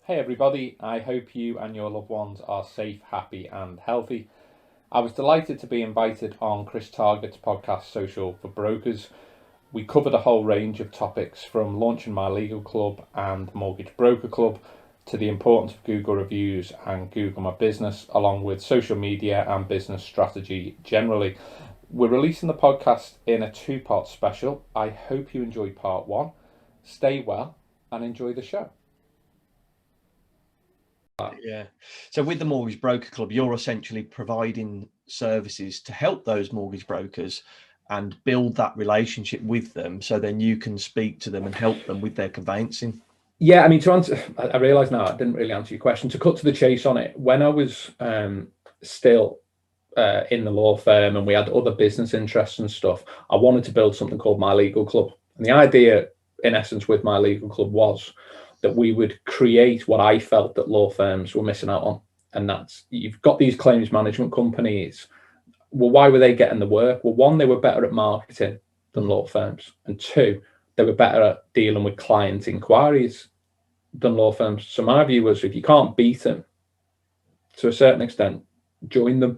Hey everybody, I hope you and your loved ones are safe, happy, and healthy. I was delighted to be invited on Chris Targett's podcast, Social for Brokers. We covered a whole range of topics from launching my legal club and mortgage broker club to the importance of Google reviews and Google My Business, along with social media and business strategy generally. We're releasing the podcast in a two-part special. I hope you enjoyed part one. Stay well and enjoy the show. Yeah. So with the Mortgage Broker Club, you're essentially providing services to help those mortgage brokers and build that relationship with them, so then you can speak to them and help them with their conveyancing. Yeah, I mean, to answer, I realise now I didn't really answer your question. To cut to the chase on it, when I was still in the law firm and we had other business interests and stuff, I wanted to build something called My Legal Club. And the idea, in essence, with My Legal Club was that we would create what I felt that law firms were missing out on. And that's, you've got these claims management companies. Well, why were they getting the work? Well, one, they were better at marketing than law firms. And two, they were better at dealing with client inquiries than law firms. So my view was, if you can't beat them, to a certain extent, join them.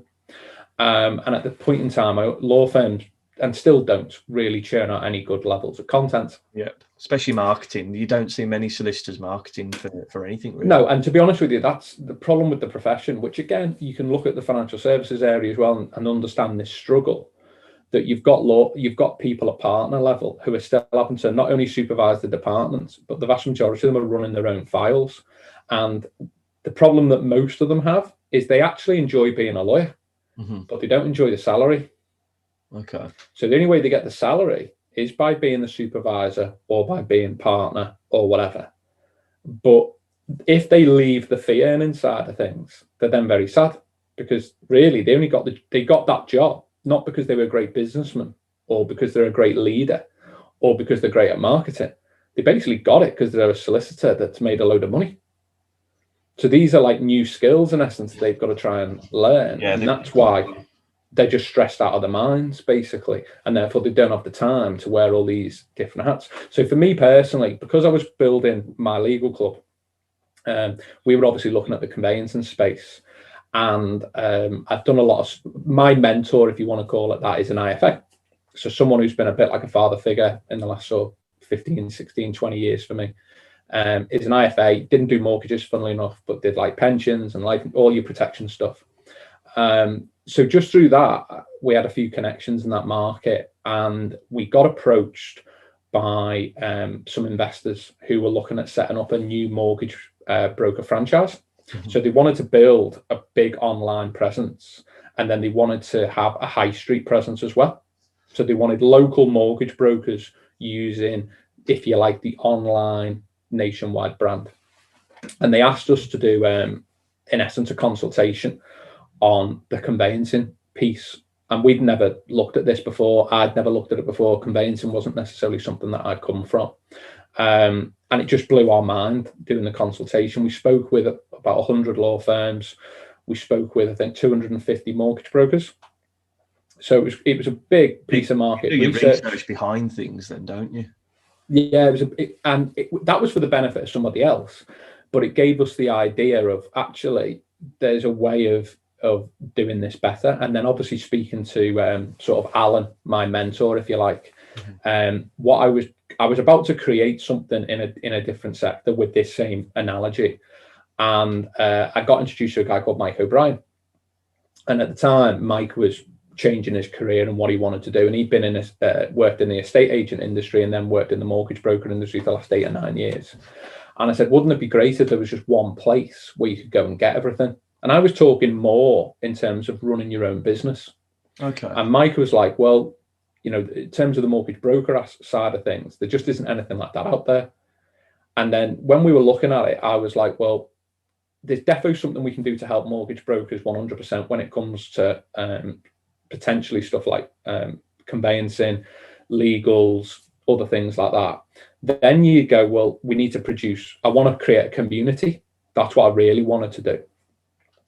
And at the point in time, law firms, and still don't really churn out any good levels of content. Yep. Especially marketing. You don't see many solicitors marketing for anything really. No, and to be honest with you, that's the problem with the profession, which again, you can look at the financial services area as well and understand this struggle, that you've got people at partner level who are still having to not only supervise the departments, but the vast majority of them are running their own files. And the problem that most of them have is they actually enjoy being a lawyer, but they don't enjoy the salary. Okay. So the only way they get the salary is by being the supervisor or by being partner or whatever. But if they leave the fee earning side of things, they're then very sad, because really they got that job not because they were a great businessman or because they're a great leader or because they're great at marketing. They basically got it because they're a solicitor that's made a load of money. So these are like new skills in essence they've got to try and learn. Yeah, and that's why they're just stressed out of their minds, basically, and therefore they don't have the time to wear all these different hats. So for me personally, because I was building My Legal Club, we were obviously looking at the conveyancing space, and I've done a lot of, my mentor, if you want to call it that, is an IFA. So someone who's been a bit like a father figure in the last sort of 15, 16, 20 years for me. Is an IFA, didn't do mortgages, funnily enough, but did like pensions and life, all your protection stuff. So just through that, we had a few connections in that market, and we got approached by some investors who were looking at setting up a new mortgage broker franchise. So they wanted to build a big online presence, and then they wanted to have a high street presence as well. So they wanted local mortgage brokers using, if you like, the online nationwide brand. And they asked us to do, in essence, a consultation on the conveyancing piece. And we'd never looked at this before. I'd never looked at it before. Conveyancing wasn't necessarily something that I'd come from. And it just blew our mind doing the consultation. We spoke with about 100 law firms. We spoke with, I think, 250 mortgage brokers. So it was a big piece of market research behind things then, don't you? Yeah, that was for the benefit of somebody else. But it gave us the idea of, actually, there's a way of doing this better. And then obviously speaking to sort of Alan, my mentor, if you like, what I was about to create something in a different sector with this same analogy. And I got introduced to a guy called Mike O'Brien. And at the time, Mike was changing his career and what he wanted to do. And he'd been worked in the estate agent industry and then worked in the mortgage broker industry for the last 8 or 9 years. And I said, wouldn't it be great if there was just one place where you could go and get everything? And I was talking more in terms of running your own business. Okay. And Mike was like, well, you know, in terms of the mortgage broker side of things, there just isn't anything like that out there. And then when we were looking at it, I was like, well, there's definitely something we can do to help mortgage brokers 100% when it comes to potentially stuff like conveyancing, legals, other things like that. Then you go, well, we need to produce, I want to create a community. That's what I really wanted to do.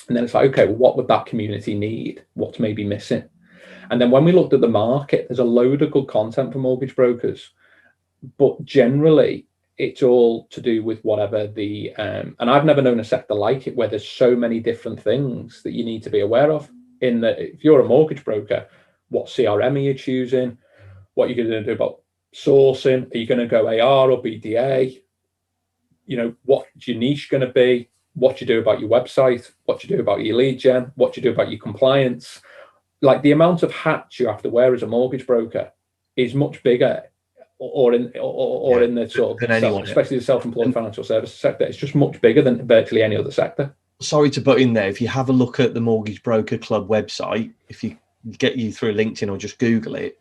And then it's like, okay, well, what would that community need? What's maybe missing? And then when we looked at the market, there's a load of good content for mortgage brokers, but generally it's all to do with whatever the and I've never known a sector like it where there's so many different things that you need to be aware of. In that, if you're a mortgage broker, what CRM are you choosing? What are you going to do about sourcing? Are you going to go AR or BDA? You know, what's your niche going to be? What you do about your website? What you do about your lead gen? What you do about your compliance? Like, the amount of hats you have to wear as a mortgage broker is much bigger, or in the sort of especially the self-employed financial services sector. It's just much bigger than virtually any other sector. Sorry to butt in there. If you have a look at the Mortgage Broker Club website, if you get you through LinkedIn or just Google it,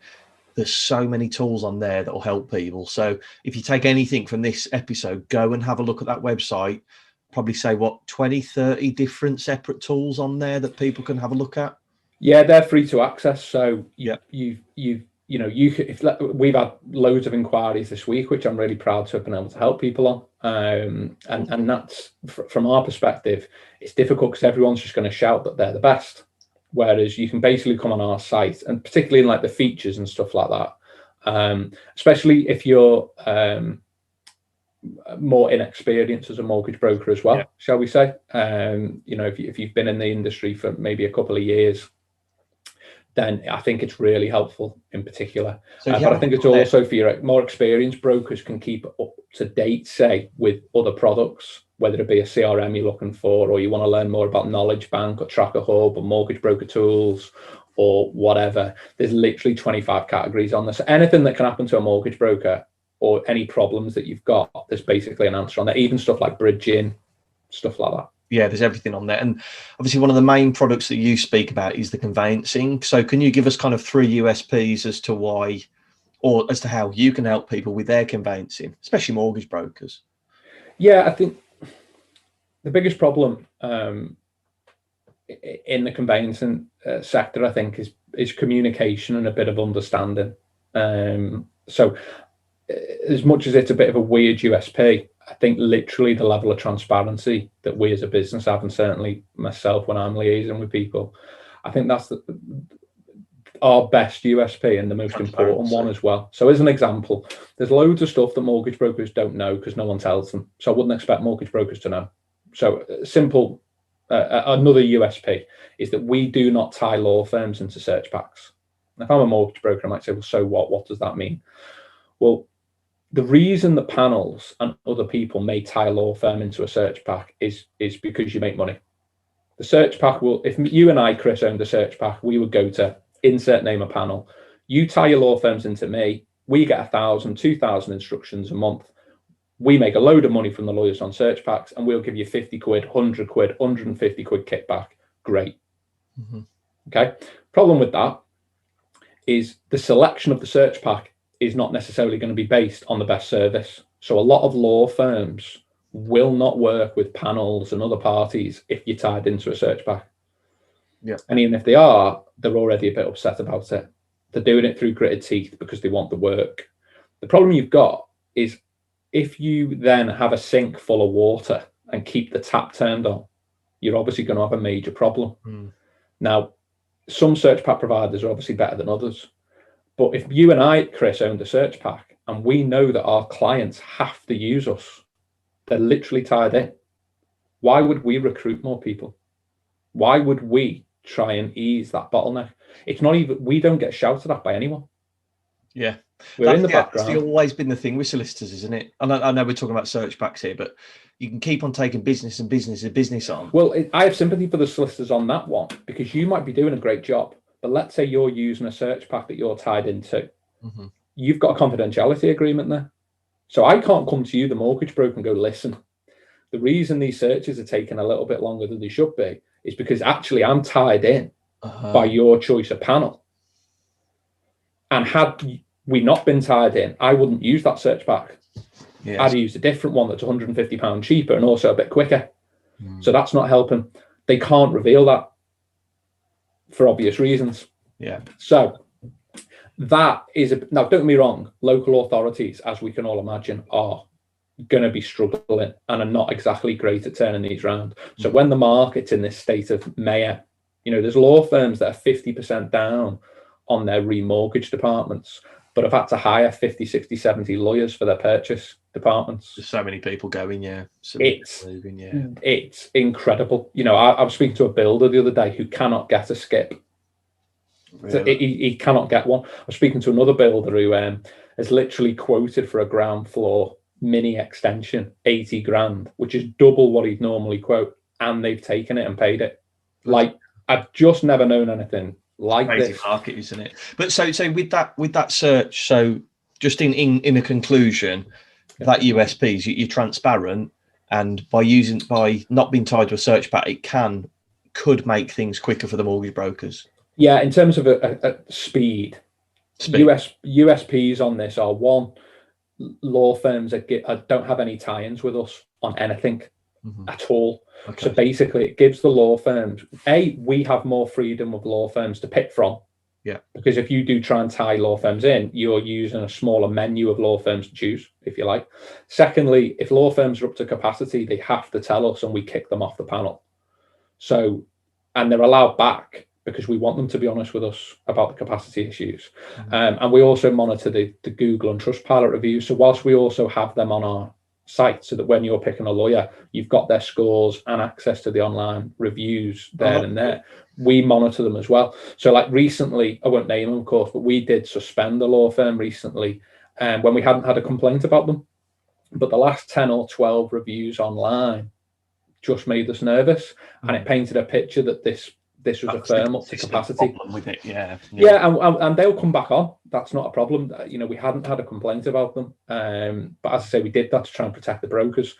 there's so many tools on there that will help people. So if you take anything from this episode, go and have a look at that website. Probably say 20, 30 different separate tools on there that people can have a look at. Yeah, they're free to access. So we've had loads of inquiries this week, which I'm really proud to have been able to help people on. And that's, from our perspective, it's difficult because everyone's just going to shout that they're the best. Whereas you can basically come on our site, and particularly in like the features and stuff like that, especially if you're more inexperienced as a mortgage broker as well, shall we say? If you've been in the industry for maybe a couple of years, then I think it's really helpful in particular. But I think it's also for your more experienced brokers can keep up to date, say, with other products, whether it be a CRM you're looking for, or you want to learn more about Knowledge Bank or Tracker Hub or Mortgage Broker Tools or whatever. There's literally 25 categories on this. Anything that can happen to a mortgage broker or any problems that you've got, there's basically an answer on there. Even stuff like bridging, stuff like that. Yeah, there's everything on there. And obviously one of the main products that you speak about is the conveyancing. So can you give us kind of 3 USPs as to why, or as to how you can help people with their conveyancing, especially mortgage brokers? Yeah, I think the biggest problem in the conveyancing sector, I think, is communication and a bit of understanding. So as much as it's a bit of a weird USP, I think literally the level of transparency that we as a business have, and certainly myself when I'm liaising with people, I think that's our best USP and the most important one as well. So as an example, there's loads of stuff that mortgage brokers don't know because no one tells them. So I wouldn't expect mortgage brokers to know. So simple, another USP is that we do not tie law firms into search packs. If I'm a mortgage broker, I might say, well, so what? What does that mean? Well, the reason that panels and other people may tie a law firm into a search pack is because you make money. The search pack will, if you and I, Chris, owned a search pack, we would go to insert name a panel. You tie your law firms into me, we get 1,000, 2,000 instructions a month. We make a load of money from the lawyers on search packs, and we'll give you 50 quid, 100 quid, 150 quid kickback. Great. Mm-hmm. Okay. Problem with that is the selection of the search pack is not necessarily going to be based on the best service. So a lot of law firms will not work with panels and other parties if you're tied into a search pack. Yeah. And even if they are, they're already a bit upset about it. They're doing it through gritted teeth because they want the work. The problem you've got is if you then have a sink full of water and keep the tap turned on, you're obviously going to have a major problem. Now, some search pack providers are obviously better than others. But if you and I, Chris, owned a search pack and we know that our clients have to use us, they're literally tied in. Why would we recruit more people? Why would we try and ease that bottleneck? It's not even, we don't get shouted at by anyone. Yeah. We're in the background. That's always been the thing with solicitors, isn't it? I know we're talking about search packs here, but you can keep on taking business on. Well, I have sympathy for the solicitors on that one, because you might be doing a great job. But let's say you're using a search pack that you're tied into. Mm-hmm. You've got a confidentiality agreement there. So I can't come to you, the mortgage broker, and go, listen, the reason these searches are taking a little bit longer than they should be is because actually I'm tied in by your choice of panel. And had we not been tied in, I wouldn't use that search pack. Yes. I'd use a different one that's £150 cheaper and also a bit quicker. So that's not helping. They can't reveal that for obvious reasons. Yeah. So that is now, don't get me wrong, local authorities, as we can all imagine, are going to be struggling and are not exactly great at turning these around. So when the market's in this state of mayhem, there's law firms that are 50% down on their remortgage departments, but have had to hire 50, 60, 70 lawyers for their purchase departments. There's so many people going, yeah. So It's moving, yeah. It's incredible. You know, I was speaking to a builder the other day who cannot get a skip. So Really? he cannot get one. I was speaking to another builder who has literally quoted for a ground floor mini extension 80 grand, which is double what he'd normally quote, and they've taken it and paid it. Like, I've just never known anything like Crazy this. market, isn't it? But so with that search, so just in a conclusion, that USPs, you're transparent, and by not being tied to a search bar, it could make things quicker for the mortgage brokers. Yeah, in terms of a speed. USPs on this are, one, law firms that don't have any tie-ins with us on anything at all. Okay. So basically, it gives the law firms, we have more freedom of law firms to pick from. Yeah. Because if you do try and tie law firms in, you're using a smaller menu of law firms to choose, if you like. Secondly, if law firms are up to capacity, they have to tell us and we kick them off the panel. So, and they're allowed back because we want them to be honest with us about the capacity issues. And we also monitor the Google and Trustpilot reviews. So whilst we also have them on our site, so that when you're picking a lawyer, you've got their scores and access to the online reviews there and there. We monitor them as well. So like recently, I won't name them, of course, but we did suspend a law firm recently when we hadn't had a complaint about them. But the last 10 or 12 reviews online just made us nervous, and it painted a picture that this was a firm up to capacity. With it. Yeah, and they'll come back on. That's not a problem. You know, we hadn't had a complaint about them, but as I say, we did that to try and protect the brokers.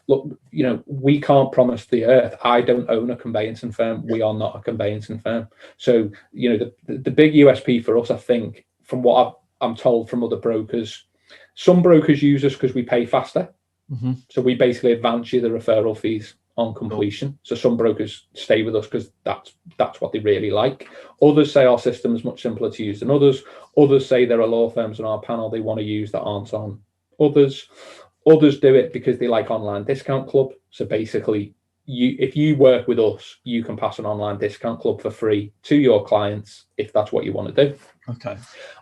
Look, you know, we can't promise the earth. I don't own a conveyancing firm. We are not a conveyancing firm. So, you know, the big USP for us, I think, from what I'm told from other brokers, some brokers use us because we pay faster. So we basically advance you the referral fees on completion. So some brokers stay with us because that's what they really like. Others say our system is much simpler to use than others. Others say there are law firms on our panel they want to use that aren't on others. Others do it because they like online discount club. So basically, if you work with us, you can pass an online discount club for free to your clients if that's what you want to do. Okay.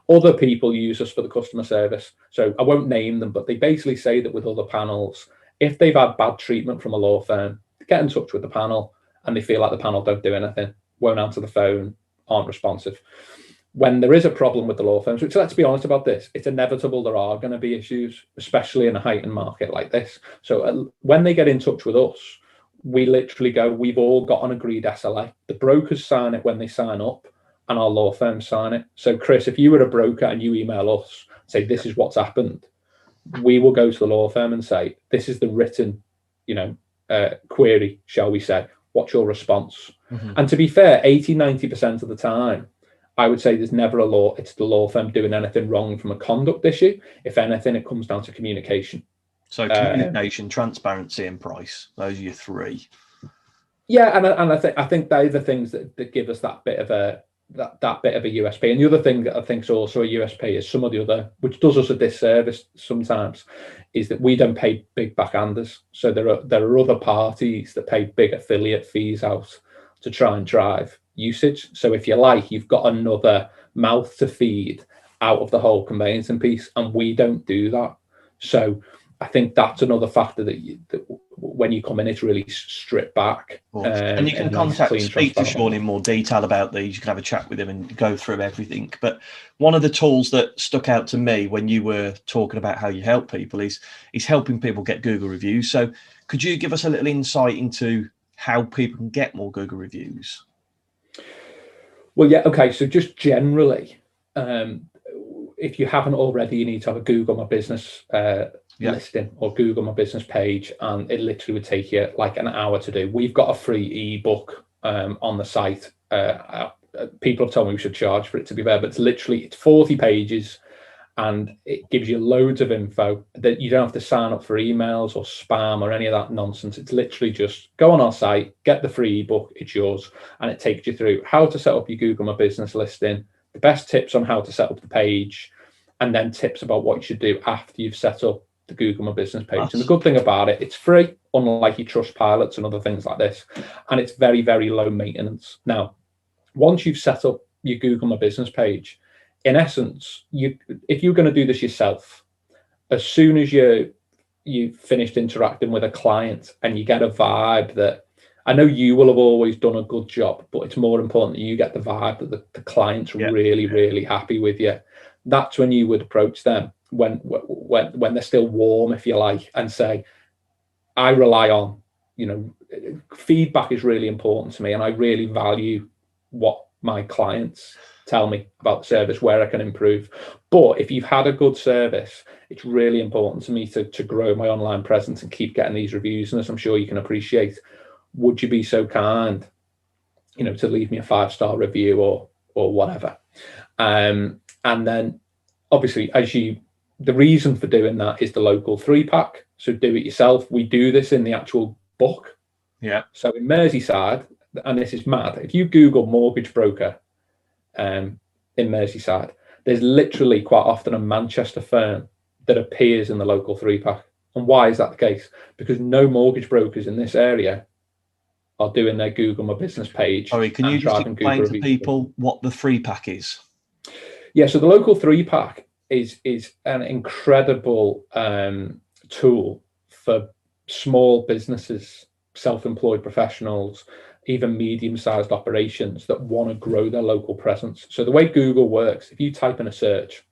Other people use us for the customer service. So I won't name them, but they basically say that with other panels, if they've had bad treatment from a law firm, they get in touch with the panel and they feel like the panel don't do anything, won't answer the phone, aren't responsive. When there is a problem with the law firms, which, let's be honest about this, it's inevitable there are going to be issues, especially in a heightened market like this. So when they get in touch with us, we literally go, we've all got an agreed SLA. The brokers sign it when they sign up, and our law firms sign it. So Chris, if you were a broker and you email us, say this is what's happened, we will go to the law firm and say, this is the written, query, shall we say, what's your response? And to be fair, 80-90% of the time, I would say there's never it's the law firm doing anything wrong from a conduct issue. If anything, it comes down to communication. So communication, transparency, and price. Those are your three. Yeah, and I think they're the things that give us that bit of a USP. And the other thing that I think is also a USP is some of the other, which does us a disservice sometimes, is that we don't pay big backhanders. So there are other parties that pay big affiliate fees out to try and drive usage. So if you like, you've got another mouth to feed out of the whole conveyancing piece, and we don't do that. So I think that's another factor that when you come in, it's really stripped back. And you can speak to Sean in more detail about these. You can have a chat with him and go through everything. But one of the tools that stuck out to me when you were talking about how you help people is helping people get Google reviews. So could you give us a little insight into how people can get more Google reviews? Well, yeah, okay. So just generally, if you haven't already, you need to have a Google My Business listing or Google My Business page, and it literally would take you like an hour to do. We've got a free ebook on the site. People have told me we should charge for it, to be fair, but it's 40 pages, and it gives you loads of info that you don't have to sign up for emails or spam or any of that nonsense. It's literally just go on our site, get the free ebook, it's yours, and it takes you through how to set up your Google My Business listing, the best tips on how to set up the page, and then tips about what you should do after you've set up the Google My Business page. And the good thing about it, it's free, unlike your Trustpilots and other things like this, and it's very, very low maintenance. Now, once you've set up your Google My Business page, in essence, if you're going to do this yourself, as soon as you've finished interacting with a client and you get a vibe that, I know you will have always done a good job, but it's more important that you get the vibe that the client's really, really happy with you. That's when you would approach them when they're still warm, if you like, and say, I rely on, feedback is really important to me, and I really value what my clients tell me about the service, where I can improve. But if you've had a good service, it's really important to me to grow my online presence and keep getting these reviews. And as I'm sure you can appreciate, would you be so kind, to leave me a 5-star review or whatever. And then obviously, the reason for doing that is the local 3-pack. So do it yourself. We do this in the actual book. Yeah. So in Merseyside, and this is mad, if you Google mortgage broker in Merseyside, there's literally quite often a Manchester firm that appears in the local 3-pack. And why is that the case? Because no mortgage brokers in this area are doing their Google My Business page. Sorry, can you just explain to people what the 3-pack is? Yeah, so the local 3-pack is an incredible tool for small businesses, self-employed professionals, even medium-sized operations that want to grow their local presence. So the way Google works, if you type in a search,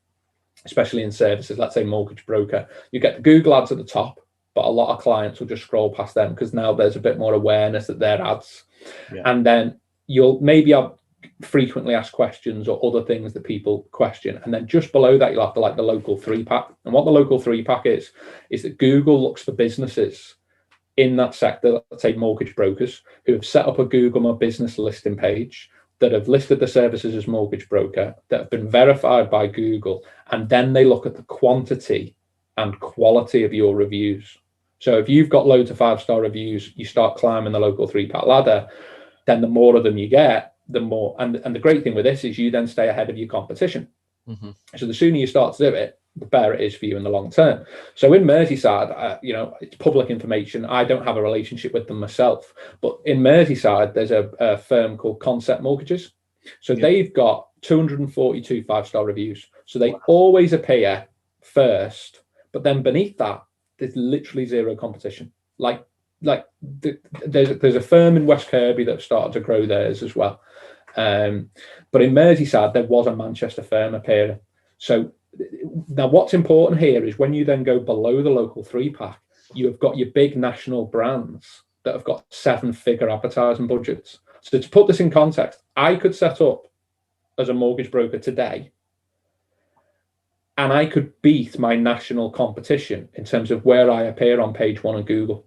especially in services, let's say mortgage broker, you get the Google ads at the top, but a lot of clients will just scroll past them because now there's a bit more awareness that they're ads. Yeah. And then you'll maybe have frequently asked questions or other things that people question. And then just below that, you'll have the local 3-pack. And what the local 3-pack is that Google looks for businesses in that sector, let's say mortgage brokers, who have set up a Google My Business listing page, that have listed the services as mortgage broker, that have been verified by Google, and then they look at the quantity and quality of your reviews. So if you've got loads of 5-star reviews, you start climbing the local 3-pack ladder, then the more of them you get, the more, and the great thing with this is you then stay ahead of your competition. Mm-hmm. So the sooner you start to do it, the better it is for you in the long term. So in Merseyside, it's public information. I don't have a relationship with them myself, but in Merseyside, there's a firm called Concept Mortgages. So they've got 242 5-star reviews. So they always appear first, but then beneath that, there's literally zero competition. There's a firm in West Kirby that started to grow theirs as well. But in Merseyside, there was a Manchester firm appearing. So now what's important here is when you then go below the local 3-pack, you have got your big national brands that have got 7-figure advertising budgets. So to put this in context, I could set up as a mortgage broker today, and I could beat my national competition in terms of where I appear on page 1 of Google,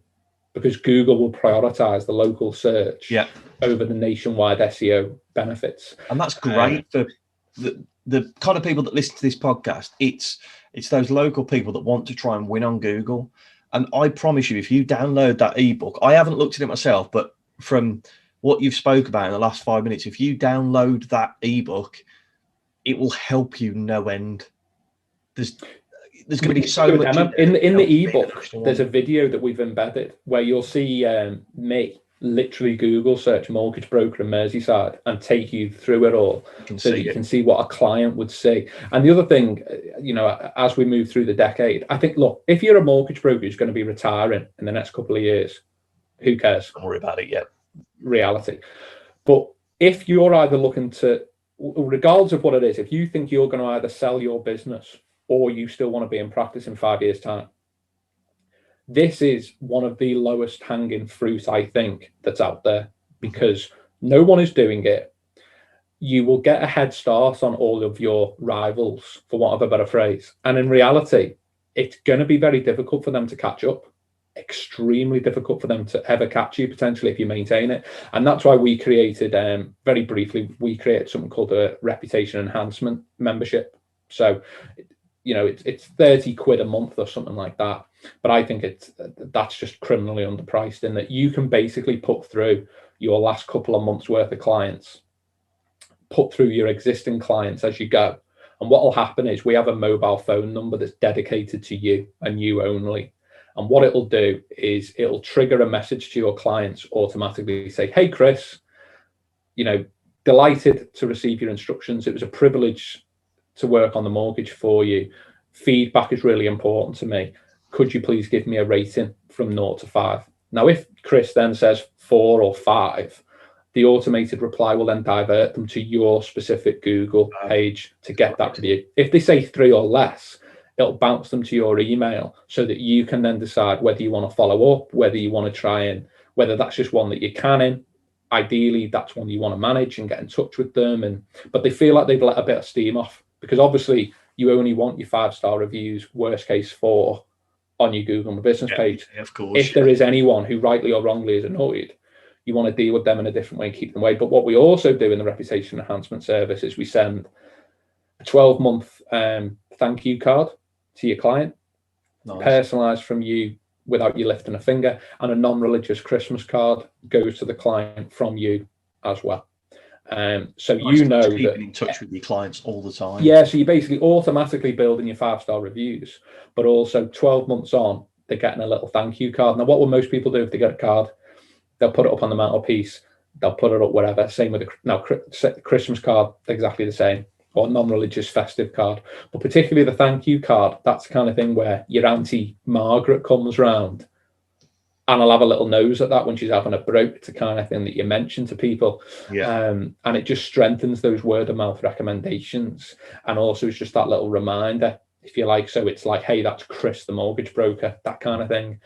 because Google will prioritize the local search over the nationwide SEO benefits. And that's great for the kind of people that listen to this podcast. It's those local people that want to try and win on Google. And I promise you, if you download that ebook, I haven't looked at it myself, but from what you've spoke about in the last 5 minutes, if you download that ebook, it will help you no end. There's going to be so much in the ebook. There's a video that we've embedded where you'll see me literally Google search mortgage broker in Merseyside and take you through it all, so that you can see what a client would see. And the other thing, as we move through the decade, I think, look, if you're a mortgage broker who's going to be retiring in the next couple of years, who cares? Don't worry about it yet. Reality. But if you're either looking to, regardless of what it is, if you think you're going to either sell your business or you still want to be in practice in 5 years' time, this is one of the lowest hanging fruit, I think, that's out there, because no one is doing it. You will get a head start on all of your rivals, for want of a better phrase. And in reality, it's going to be very difficult for them to catch up. Extremely difficult for them to ever catch you, potentially, if you maintain it. And that's why we created, very briefly, we created something called a reputation enhancement membership. So, it's 30 quid a month or something like that. But I think that's just criminally underpriced, in that you can basically put through your last couple of months worth of clients, put through your existing clients as you go. And what will happen is we have a mobile phone number that's dedicated to you and you only. And what it'll do is it'll trigger a message to your clients automatically, say, hey, Chris, delighted to receive your instructions. It was a privilege to work on the mortgage for you. Feedback is really important to me. Could you please give me a rating from 0 to 5? Now, if Chris then says 4 or 5, the automated reply will then divert them to your specific Google page to get that review. If they say 3 or less, it'll bounce them to your email so that you can then decide whether you want to follow up, whether you want to try and, whether that's just one that you can in. Ideally, that's one you want to manage and get in touch with them. But they feel like they've let a bit of steam off, because obviously you only want your 5-star reviews, worst case 4, on your Google My Business page. Of course. If there is anyone who rightly or wrongly is annoyed, you want to deal with them in a different way and keep them away. But what we also do in the reputation enhancement service is we send a 12-month thank you card to your client, personalized from you without you lifting a finger, and a non-religious Christmas card goes to the client from you as well. So you know that keeping in touch with your clients all the time. Yeah, so you're basically automatically building your 5-star reviews, but also 12 months on, they're getting a little thank you card. Now, what will most people do if they get a card? They'll put it up on the mantelpiece, they'll put it up wherever. Same with the Christmas card, exactly the same, or non-religious festive card. But particularly the thank you card, that's the kind of thing where your Auntie Margaret comes round and I'll have a little nose at that when she's having a broke. It's the kind of thing that you mention to people. And it just strengthens those word of mouth recommendations. And also it's just that little reminder, if you like. So it's like, hey, that's Chris, the mortgage broker, that kind of thing.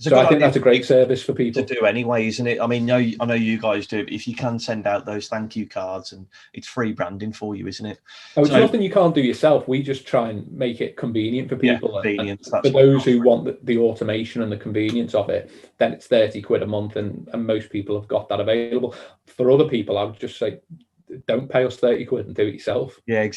So I think that's a great service for people to do anyway, isn't it? I mean, I know you guys do, but if you can send out those thank you cards, and it's free branding for you, isn't it? Oh, it's nothing you can't do yourself. We just try and make it convenient for people. And for those who want the automation and the convenience of it, then it's 30 quid a month, and most people have got that available. For other people, I would just say, don't pay us 30 quid and do it yourself. Yeah, exactly.